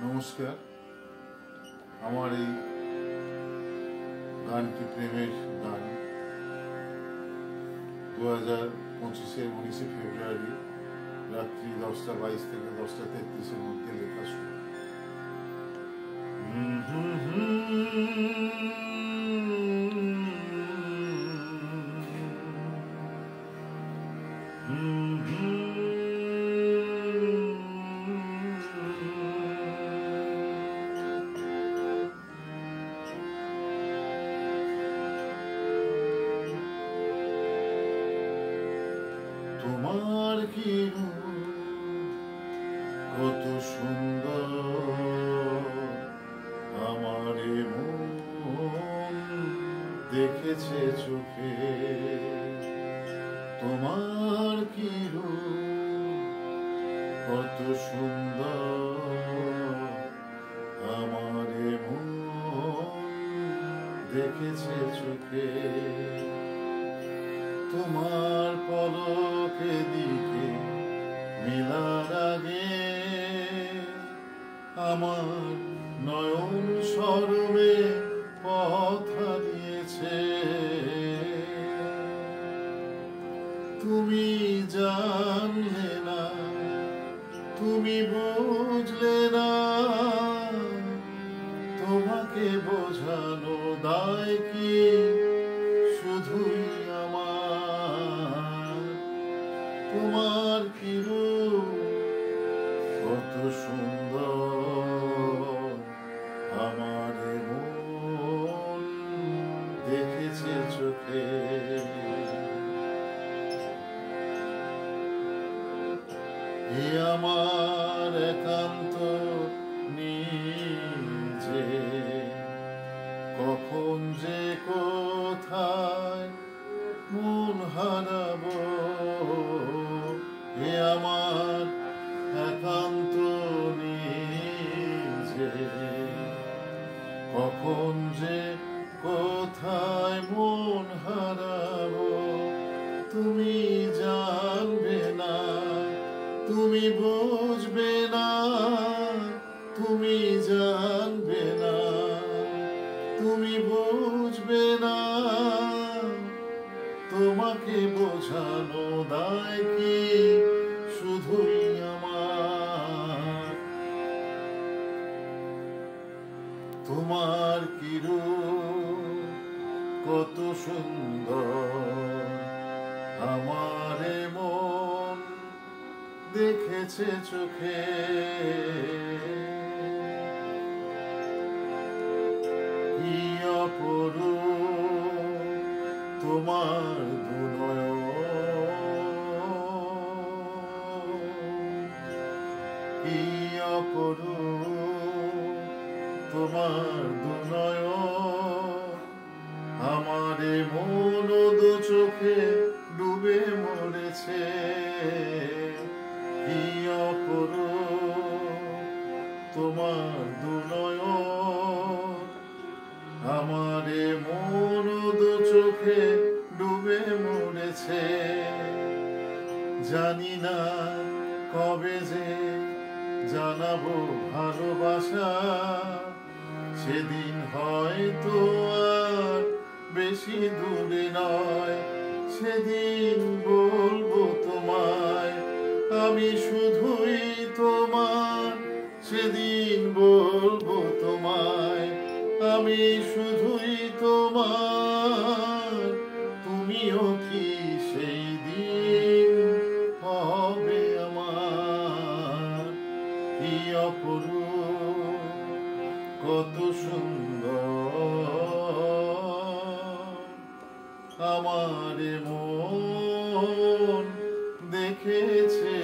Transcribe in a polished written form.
নমস্কার। আমার এই গানটি প্রেমের গান। 2025-এর 19শে ফেব্রুয়ারি রাত্রি 10:22 থেকে 10:33-এর মধ্যে লেখা শুরু। তোমার কি কত সুন্দর আমার মন দেখেছে চোখে। তোমার কি কত সুন্দর আমার মন দেখেছে চোখে। তোমার পলকে দিকে মেলার আগে আমার নয়ন সরবে পথ হারিয়েছে। তুমি জানলে না, তুমি বুঝলে না, তোমাকে বোঝানো দায় কি শুধুই আমার। তোমার কি কত সুন্দর আমার মন দেখেছে চোখে। এ আমার একান্ত নিজে, কখন যে কোথায় মন হারাবো। এ আমার একান্ত নিজে, কখন যে কোথায় মন হারাবো। তুমি জানবে না, তুমি বুঝবে না, তুমি জানবে না, তুমি বুঝবে না, তোমাকে বোঝানো দায় কি শুধুই আমার। তোমার কি কত সুন্দর আমার মন দেখেছে চোখে। কি অপরূপ তোমার দুনয়ন, কি অপরূপ তোমার দুনয়ন। আমারে মন দু চোখে ডুবে মরেছে। কি অপরূপ তোমার দুনয়ন, আমারে মন দু চোখে ডুবে মরেছে। জানি না কবে যে জানাবো ভালোবাসা, সেদিন হয়তো আর বেশি দূরে নয়। সেদিন বলবো তোমায় আমি শুধুই তোমার। সেদিন বলবো তোমায় আমি শুধুই তোমার। তুমিও কি সেই দিন হবে আমার। কি অপরূপ কত সুন্দর আমার মন দেখেছে